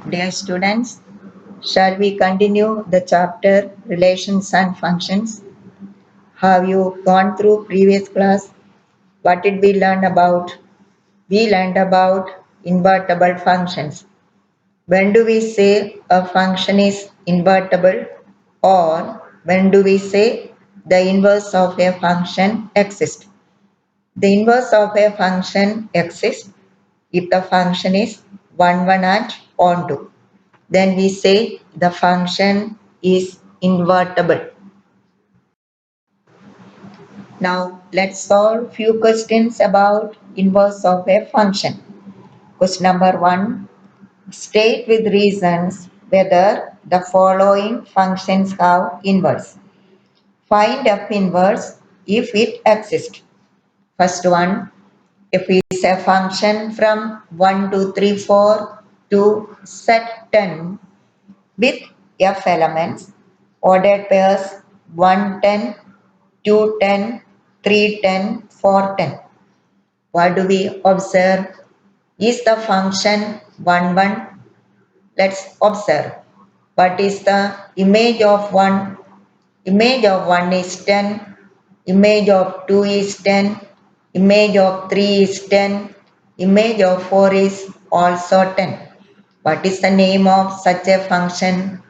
Dear students, shall we continue the chapter Relations and Functions? Have you gone through previous class? What did we learn about? We learned about invertible functions. When do we say a function is invertible, or when do we say the inverse of a function exists? The inverse of a function exists if the function is 1, 1 and onto. Then we say the function is invertible. Now let's solve few questions about inverse of a function. Question number 1. State with reasons whether the following functions have inverse. Find f inverse if it exists. First one, if it is a function from 1, 2, 3, 4 to set 10 with f elements, ordered pairs 1, 10, 2, 10, 3, 10, 4, 10. What do we observe? Is the function 1, 1? Let's observe. What is the image of 1? Image of 1 is 10. Image of 2 is 10. Image of 3 is 10. Image of 4 is also 10. What is the name of such a function?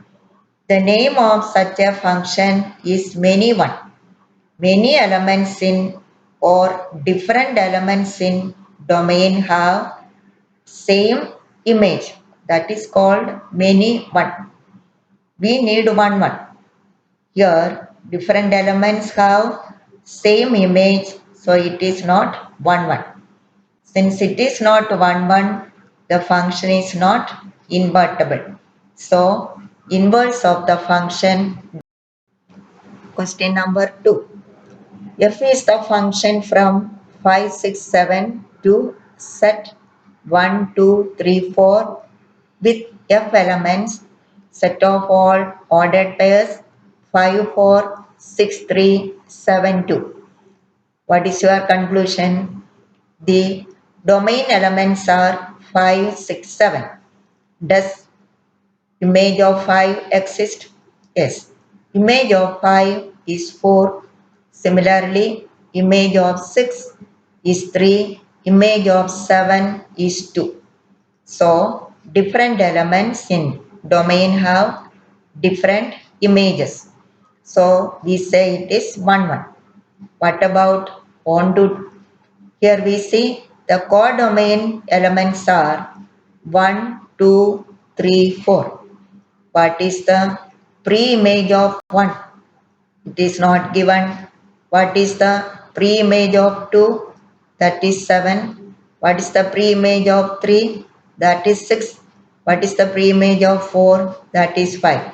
The name of such a function is many one. Many elements in or different elements in domain have same image. That is called many one. We need one one. Here different elements have same image, so it is not one one. Since it is not one one, the function is not invertible. So inverse of the function. Question number 2. F is the function from 5, 6, 7 to set 1, 2, 3, 4 with f elements, set of all ordered pairs 5, 4, 6, 3, 7, 2. What is your conclusion? The domain elements are 5, 6, 7. Does image of 5 exist? Yes. Image of 5 is 4. Similarly, image of 6 is 3. Image of 7 is 2. So, different elements in domain have different images. So, we say it is 1, 1. What about onto? Here we see the codomain elements are 1, 2, 3, 4. What is the pre-image of 1? It is not given. What is the pre-image of 2? That is 7. What is the pre-image of 3? That is 6. What is the pre-image of 4? That is 5.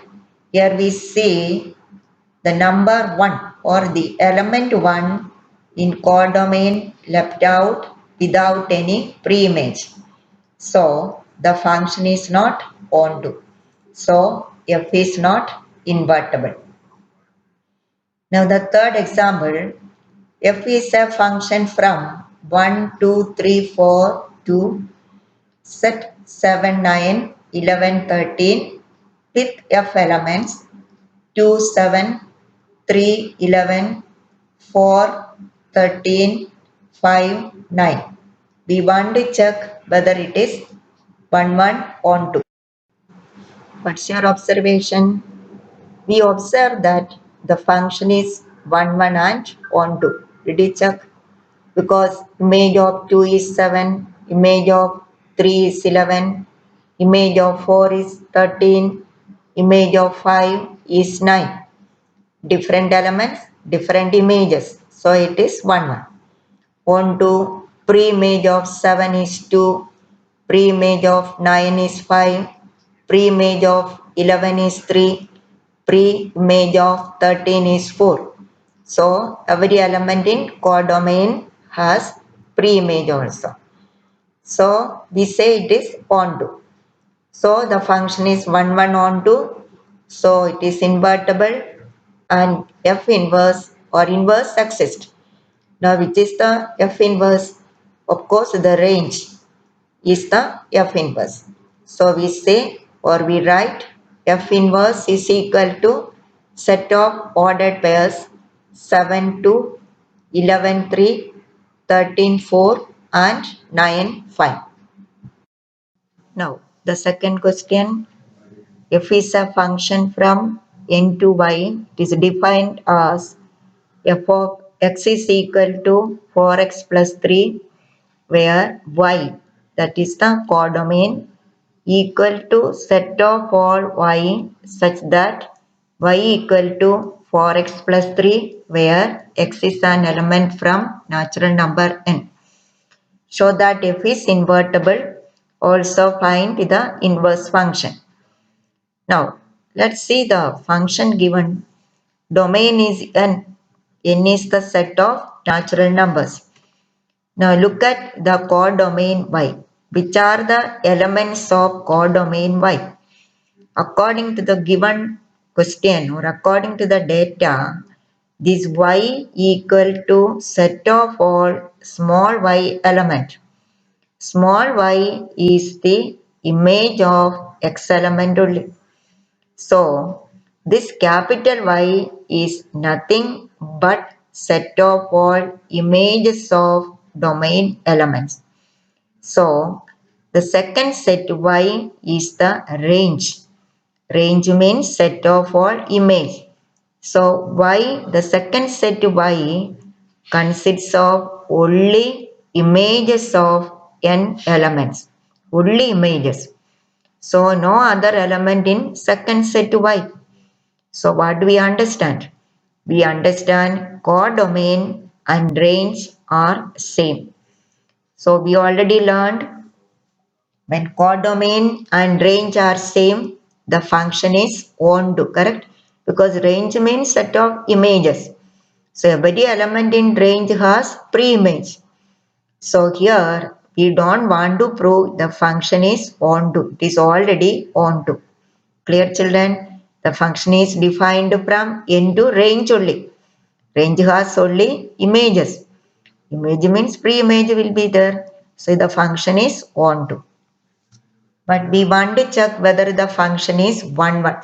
Here we see the number 1 or the element 1 in codomain left out without any pre-image. So the function is not onto. So f is not invertible. Now the third example, f is a function from 1, 2, 3, 4 to set 7, 9, 11, 13 with f elements 2, 7, 3, 11, 4, 13, 5, 9. We want to check whether it is 1, 1 on 2. What's your observation? We observe that the function is 1, 1 and on 2. Did you check? Because image of 2 is 7, image of 3 is 11, image of 4 is 13, image of 5 is 9. Different elements, different images. So it is 1, 1. On 2, pre-image of 7 is 2, pre-image of 9 is 5, pre-image of 11 is 3, pre-image of 13 is 4. So every element in codomain has pre-image also. So we say it is onto. So the function is 1, 1 onto. So it is invertible and F inverse or inverse exists. Now which is the F inverse? Of course the range is the F inverse. So we say or we write F inverse is equal to set of ordered pairs 7 2, 11 3, 13 4 and 9 5. Now the second question, f is a function from n to y, it is defined as f of x is equal to 4x plus 3 where y, that is the codomain, equal to set of all y such that y equal to 4x plus 3 where x is an element from natural number n. Show that f is invertible. Also find the inverse function. Now let's see the function given. Domain is n. N is the set of natural numbers. Now look at the codomain y. Which are the elements of codomain y? According to the given question or according to the data, this y equal to set of all small y element. Small y is the image of x element only. So this capital Y is nothing but set of all images of domain elements. So the second set Y is the range. Range means set of all image. So Y, the second set Y consists of only images of n elements. Only images. So no other element in second set Y. So what do we understand? We understand codomain and range are same. So we already learned when codomain and range are same, the function is onto, correct? Because range means set of images. So every element in range has pre-image. So here we don't want to prove the function is onto. It is already onto. Clear children? The function is defined from n to range only. Range has only images. Image means pre-image will be there. So the function is onto. But we want to check whether the function is 1, 1.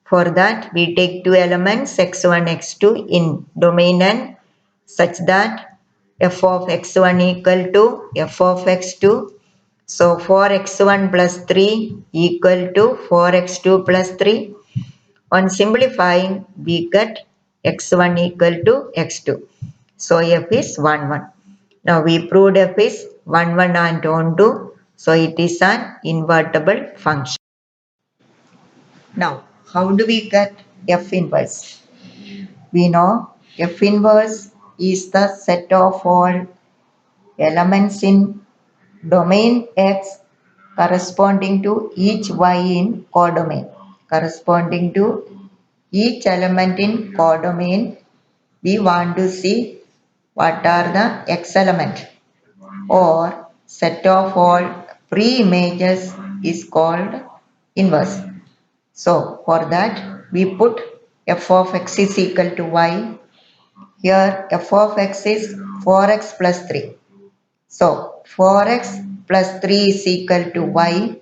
For that, we take two elements x1, x2 in domain n such that f of x1 equal to f of x2. So 4x1 plus 3 equal to 4x2 plus 3. On simplifying, we get x1 equal to x2. So f is 1, 1. Now we proved f is 1, 1 and onto. So it is an invertible function. Now, how do we get f inverse? We know f inverse is the set of all elements in domain X corresponding to each y in codomain. Corresponding to each element in codomain, we want to see what are the x element or set of all pre-images is called inverse. So for that we put f of x is equal to y. Here f of x is 4x plus 3. So 4x plus 3 is equal to y.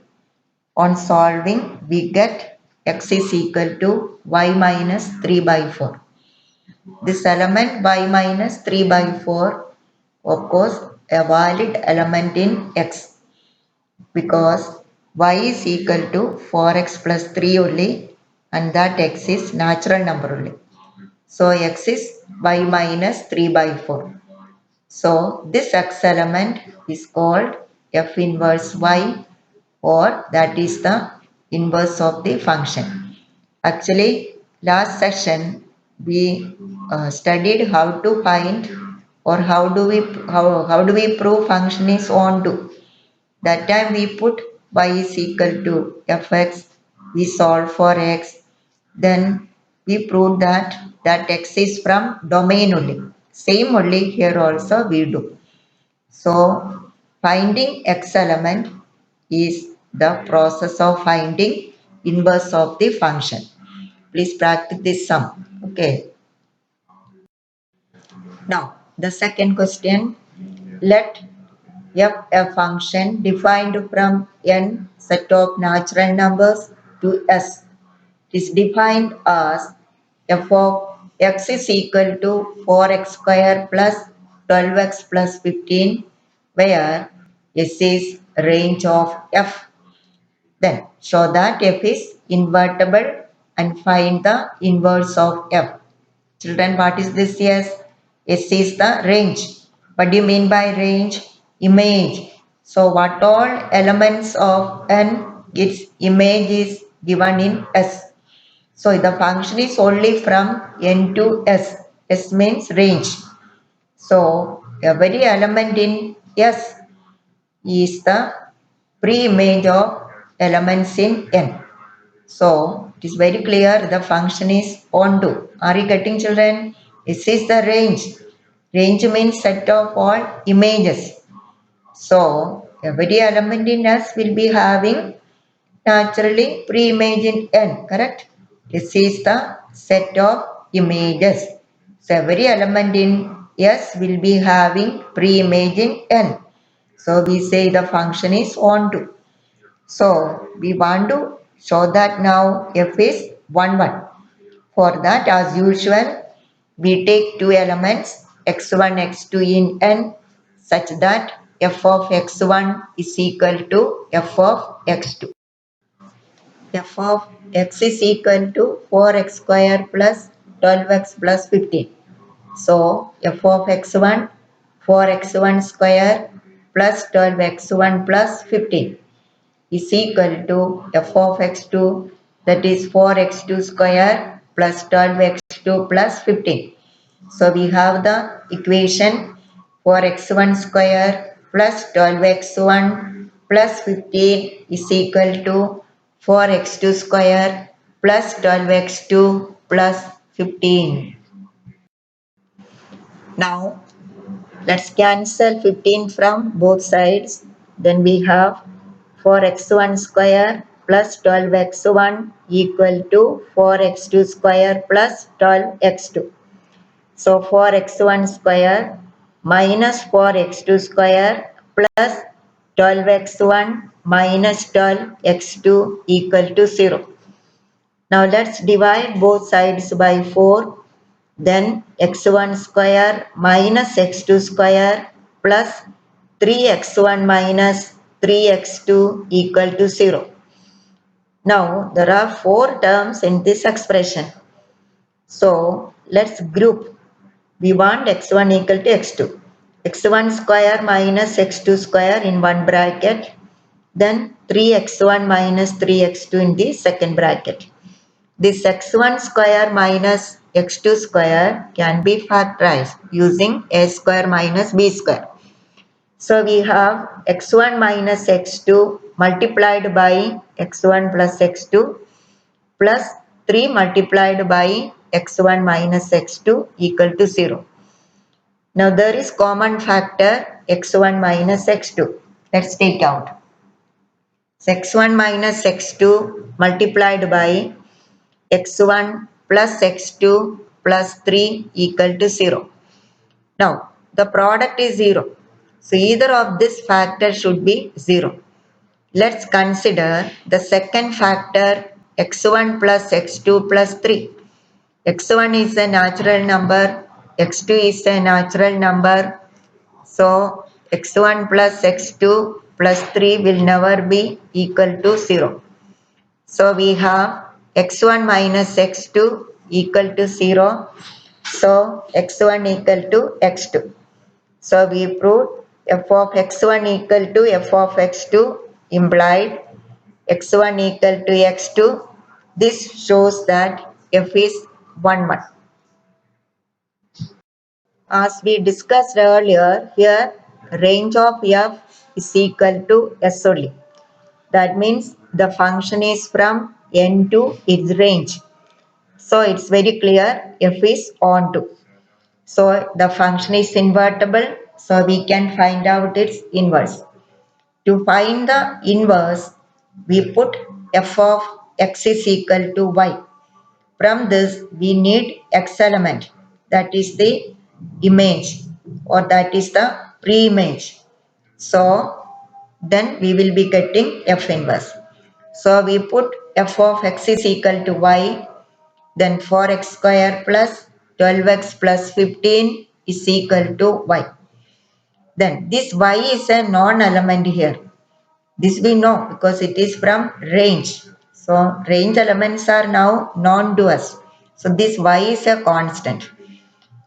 On solving we get x is equal to y minus 3 by 4. This element y minus 3 by 4 of course a valid element in x because y is equal to 4x plus 3 only and that x is natural number only. So x is y minus 3 by 4. So this x element is called f inverse y or that is the inverse of the function. Actually last session we studied how to find or how do we prove function is onto. That time we put y is equal to fx, we solve for x, then we proved that x is from domain only. Same only here also we do. So finding x element is the process of finding inverse of the function. Please practice this sum. Okay. Now the second question, let f a function defined from n set of natural numbers to s. It is defined as f of x is equal to 4x square plus 12x plus 15, where s is range of f. Then show that f is invertible and find the inverse of f. Children, what is this? Yes, S is the range. What do you mean by range? Image. So what all elements of n, its image is given in S. So the function is only from n to S. S means range. So every element in S is the pre-image of elements in n. So it is very clear the function is onto. Are you getting, children? This is the range. Range means set of all images. So every element in S will be having naturally pre-image in N, correct? This is the set of images. So every element in S will be having pre-image in N. So we say the function is onto. So we want to show that now f is 1 1. For that, as usual, we take two elements x1 x2 in n such that f of x1 is equal to f of x2. F of x is equal to 4x square plus 12x plus 15. So f of x1 4x1 square plus 12x1 plus 15 is equal to f of x2, that is 4x2 square plus 12x2 plus 15. So we have the equation 4x1 square plus 12x1 plus 15 is equal to 4x2 square plus 12x2 plus 15. Now let's cancel 15 from both sides. Then we have 4x1 square plus 12x1 equal to 4x2 square plus 12x2. So 4x1 square minus 4x2 square plus 12x1 minus 12x2 equal to 0. Now let's divide both sides by 4. Then x1 square minus x2 square plus 3x1 minus 3x2 equal to 0. Now there are four terms in this expression. So let's group. We want x1 equal to x2. x1 square minus x2 square in one bracket. Then 3x1 minus 3x2 in the second bracket. This x1 square minus x2 square can be factorized using a square minus b square. So we have x1 minus x2 multiplied by x1 plus x2 plus 3 multiplied by x1 minus x2 equal to 0. Now there is common factor x1 minus x2. Let's take out. So x1 minus x2 multiplied by x1 plus x2 plus 3 equal to 0. Now, the product is 0. So, either of this factor should be 0. Let's consider the second factor x1 plus x2 plus 3. x1 is a natural number, x2 is a natural number. So, x1 plus x2 plus 3 will never be equal to 0. So we have x1 minus x2 equal to 0. So x1 equal to x2. So we proved f of x1 equal to f of x2 implied x1 equal to x2. This shows that f is 1 1. As we discussed earlier, here range of f is equal to s only. That means the function is from n to its range. So it's very clear f is onto. So the function is invertible. So we can find out its inverse. To find the inverse, we put f of x is equal to y. From this, we need x element. That is the image or that is the pre-image. So then we will be getting f inverse. So we put f of x is equal to y, then 4x square plus 12x plus 15 is equal to y. Then this y is a non-element here. This we know because it is from range. So range elements are now known to us. So this y is a constant.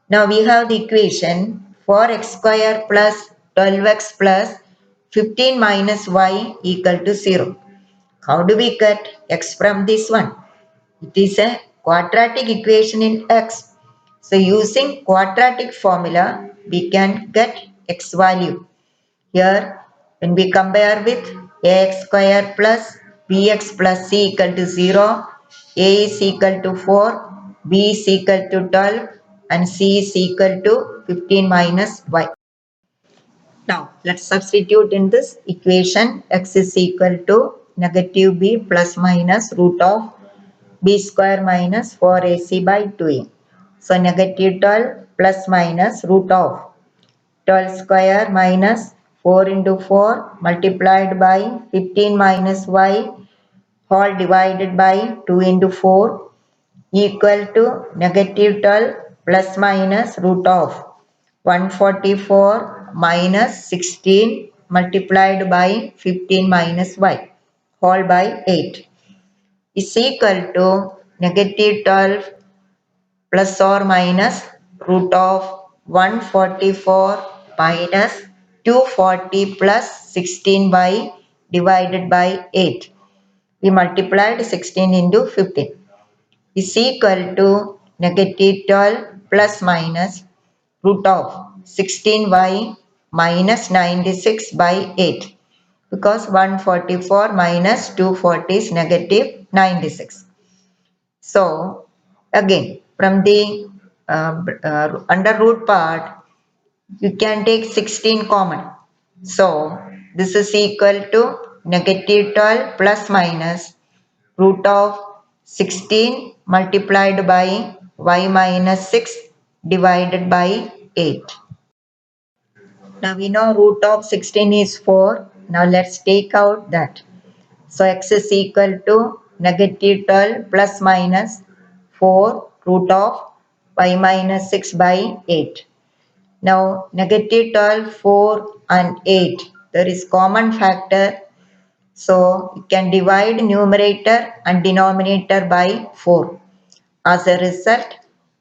Now we have the equation 4x square plus 12x plus 15 minus y equal to 0. How do we get x from this one? It is a quadratic equation in x. So using quadratic formula, we can get x value. Here, when we compare with ax square plus bx plus c equal to 0, a is equal to 4, b is equal to 12, and c is equal to 15 minus y. Now, let's substitute in this equation x is equal to negative b plus minus root of b square minus 4ac by 2a. So, negative 12 plus minus root of 12 square minus 4 into 4 multiplied by 15 minus y whole divided by 2 into 4 equal to negative 12 plus minus root of 144 minus 16 multiplied by 15 minus y whole by 8 is equal to negative 12 plus or minus root of 144 minus 240 plus 16y divided by 8. We multiplied 16 into 15 is equal to negative 12 plus minus root of 16y minus 96 by 8 because 144 minus 240 is negative 96. So again from the under root part you can take 16 common. So this is equal to negative 12 plus minus root of 16 multiplied by y minus 6 divided by 8. Now we know root of 16 is 4. Now let's take out that. So x is equal to negative 12 plus minus 4 root of y minus 6 by 8. Now negative 12, 4 and 8. There is common factor. So you can divide numerator and denominator by 4. As a result,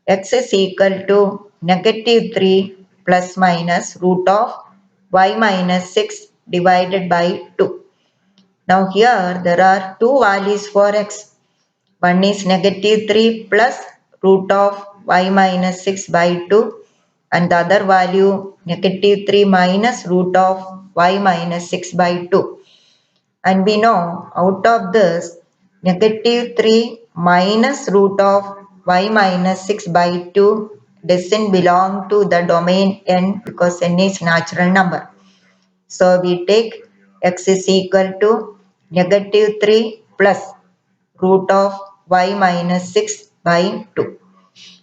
x is equal to negative 3 plus minus root of y minus 6 divided by 2. Now here there are two values for x. One is negative 3 plus root of y minus 6 by 2 and the other value negative 3 minus root of y minus 6 by 2. And we know out of this negative 3 minus root of y minus 6 by 2 doesn't belong to the domain n because n is natural number. So we take x is equal to negative 3 plus root of y minus 6 by 2.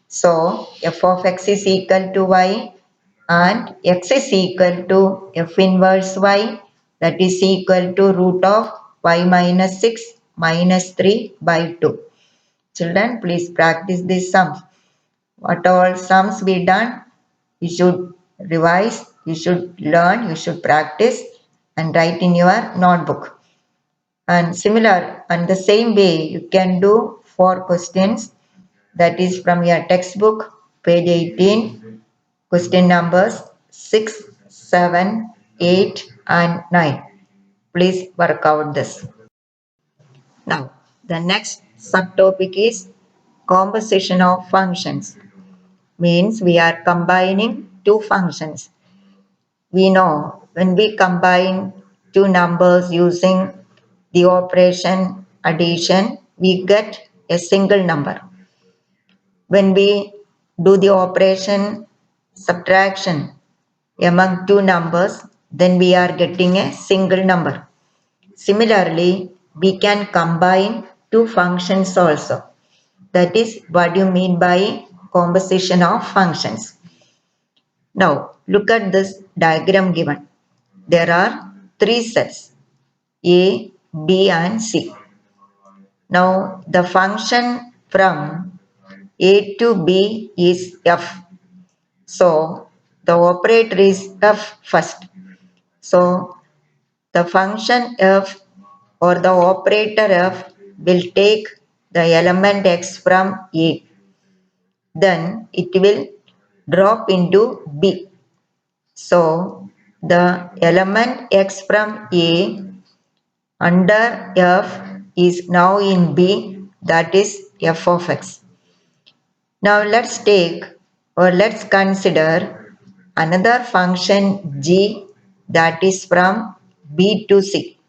So f of x is equal to y and x is equal to f inverse y that is equal to root of y minus 6 minus 3 by 2. Children, please practice these sums. What all sums we done, you should revise, you should learn, you should practice and write in your notebook. And similar and the same way you can do 4 questions that is from your textbook page 18 question numbers 6, 7, 8 and 9. Please work out this. Now the next subtopic is composition of functions. Means we are combining two functions. We know when we combine two numbers using the operation addition, we get a single number. When we do the operation subtraction among two numbers, then we are getting a single number. Similarly, we can combine two functions also. That is what you mean by composition of functions. Now, look at this diagram given. there are three sets A, B and C. Now the function from A to B is f. So the operator is f first. So the function f or the operator f will take the element x from A. Then it will drop into B. So the element x from A under f is now in B, that is f of x. Now let's consider another function g that is from B to C.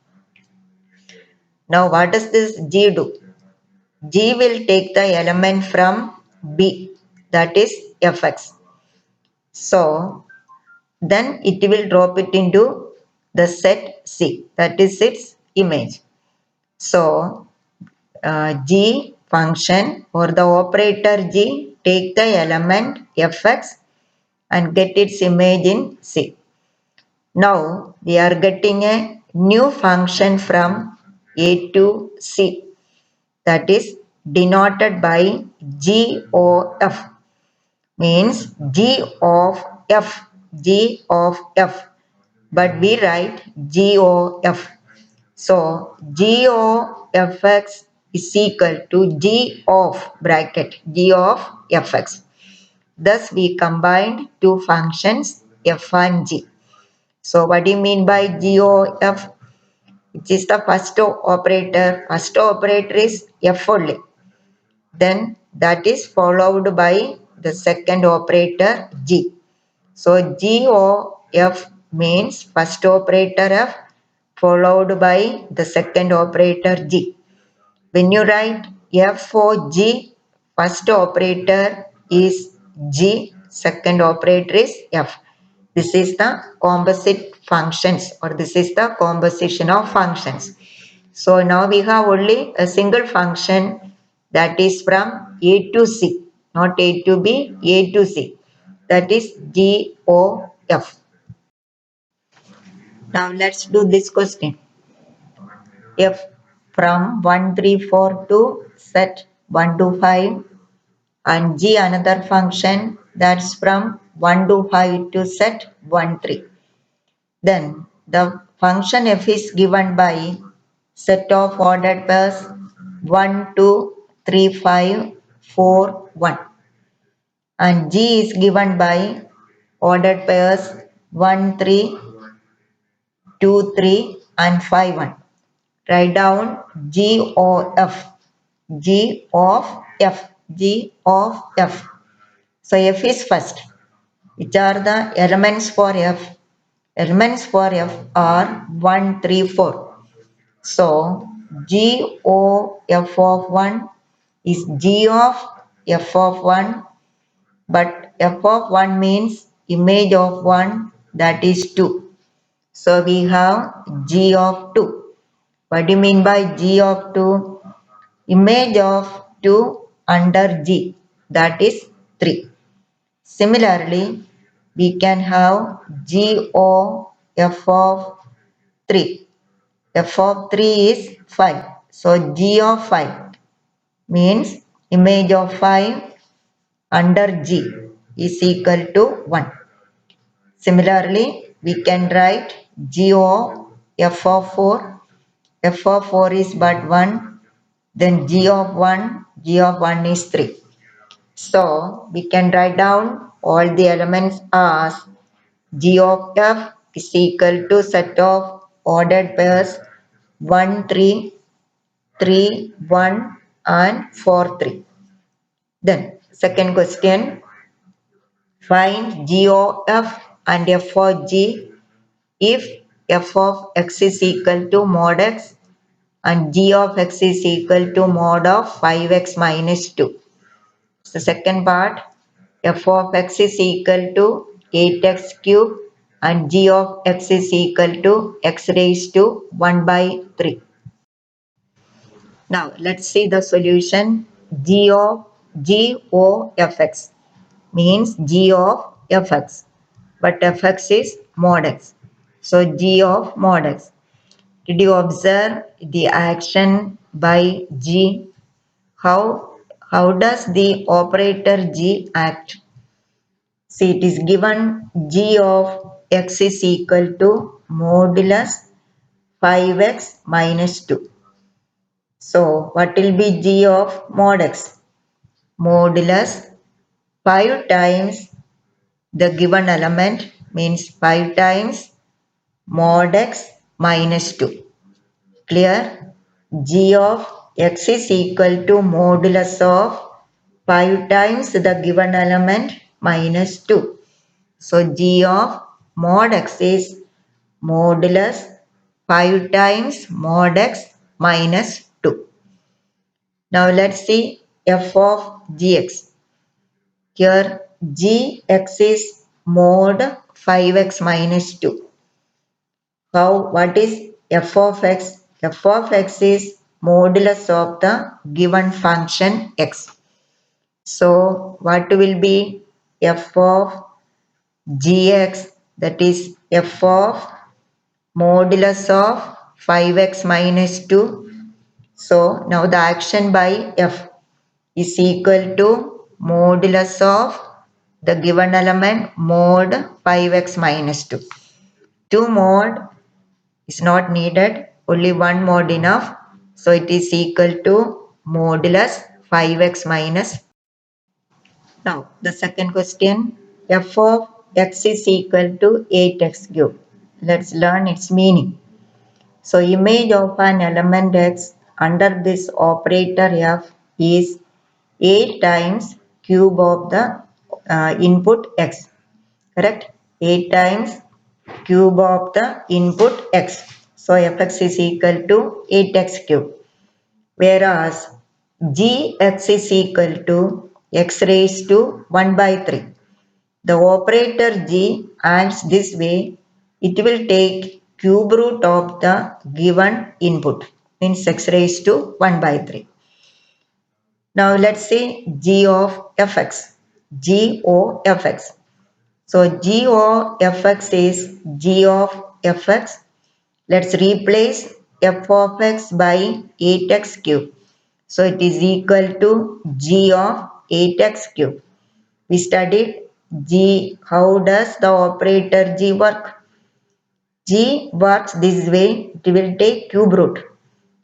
Now what does this g do? G will take the element from B, that is fx. So then it will drop it into the set C, that is its image. So G function or the operator G take the element fx and get its image in C. Now we are getting a new function from A to C, that is denoted by G of f, means G of f, G of f, but we write G of f. So G of fx is equal to G of bracket G of fx. Thus we combined two functions f and g. So what do you mean by G of f? Which is the first operator. First operator is f only. Then that is followed by the second operator g. So G of f means first operator f followed by the second operator g. When you write f for g, first operator is g, second operator is f. This is the composite functions, or this is the composition of functions. So now we have only a single function, that is from A to C, not A to B, A to C. That is G O F. Now let's do this question. F from 1, 3, 4 to set 1 to 5, and G another function that's from 1 to 5 to set 1, 3. Then the function f is given by set of ordered pairs 1, 2, 3, 5, 4, 1, and G is given by ordered pairs 1, 3, 2, 3 and 5, 1. Write down G of f, G of f, G of f. So f is first. Which are the elements for f? Elements for f are 1, 3, 4. So G O f of 1 is G of f of 1, but f of 1 means image of 1, that is 2. So we have G of 2. What do you mean by G of 2? Image of 2 under G, that is 3. Similarly, we can have G O f of 3. F of 3 is 5. So G of 5 means image of 5 under G is equal to 1. Similarly, we can write G of f of 4. F of 4 is but 1. Then G of 1, G of 1 is 3. So we can write down all the elements as G of f is equal to set of ordered pairs 1, 3, 3, 1 and 4, 3. Then second question, find G of f and f of g if f of x is equal to mod x and g of x is equal to mod of 5x minus 2. So second part, f of x is equal to 8x cube and g of x is equal to x raised to 1 by 3. Now let's see the solution. G O f x means G of fx, but fx is mod x. So G of mod x. Did you observe the action by G? How does the operator G act? See, it is given G of x is equal to modulus 5x minus 2. So, what will be G of mod x? Modulus 5 times the given element means 5 times mod x minus 2. Clear? G of x is equal to modulus of 5 times the given element minus 2. So G of mod x is modulus 5 times mod x minus 2. Now let's see f of gx. Here gx is mod 5x minus 2. What is f of x? F of x is modulus of the given function x. So what will be f of gx? That is f of modulus of 5x minus 2. So now the action by f is equal to modulus of the given element mod 5x minus 2. 2 mod is not needed, only one mod enough. So it is equal to modulus 5x minus. Now the second question, f of x is equal to 8x cube. Let's learn its meaning. So image of an element x under this operator f is 8 times cube of the input x. Correct? 8 times cube of the input x. So fx is equal to 8x cube. Whereas gx is equal to x raised to 1 by 3. The operator g acts this way. It will take cube root of the given input, means x raised to 1 by 3. Now let's say g of fx. G O fx. So g of fx is g of fx. Let's replace f of x by 8x cube. So it is equal to g of 8x cube. We studied g. How does the operator g work? G works this way. It will take cube root.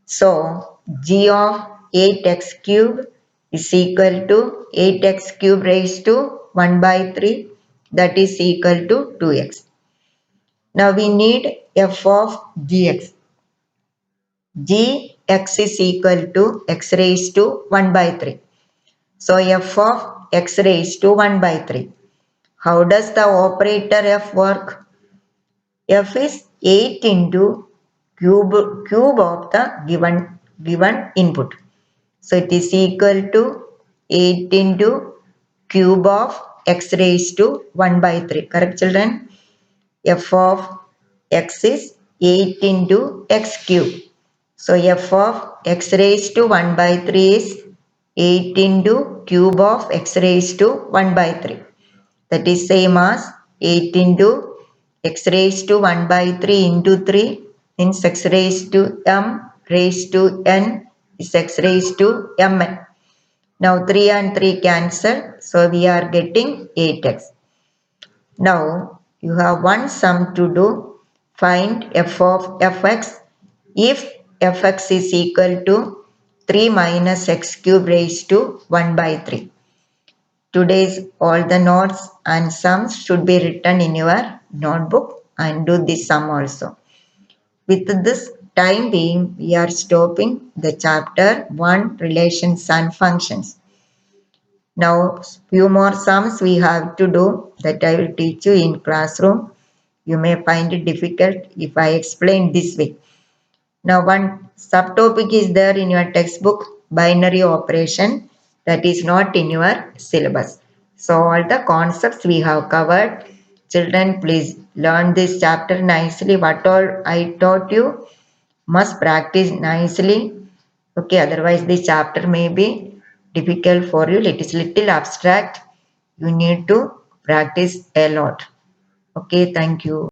So g of 8x cube is equal to 8x cube raised to 1 by 3, that is equal to 2x. Now we need f of gx. Gx is equal to x raised to 1 by 3. So f of x raised to 1 by 3. How does the operator f work? F is 8 into cube of the given input. So it is equal to 8 into cube of x raised to 1 by 3. Correct, children? F of x is 8 into x cube. So f of x raised to 1 by 3 is 8 into cube of x raised to 1 by 3. That is same as 8 into x raised to 1 by 3 into 3 means x raised to m raised to n is x raised to mn. Now 3 and 3 cancel, so we are getting 8x. Now you have one sum to do. Find f of fx if fx is equal to 3 minus x cube raised to 1 by 3. Today's all the notes and sums should be written in your notebook and do this sum also. With this time being, we are stopping the chapter 1 relations and functions. Now few more sums we have to do that I will teach you in classroom. You may find it difficult if I explain this way. Now one subtopic is there in your textbook, binary operation, that is not in your syllabus. So all the concepts we have covered. Children, please learn this chapter nicely. What all I taught you must practice nicely. Okay, otherwise this chapter may be difficult for you. It is little abstract. You need to practice a lot. Okay, thank you.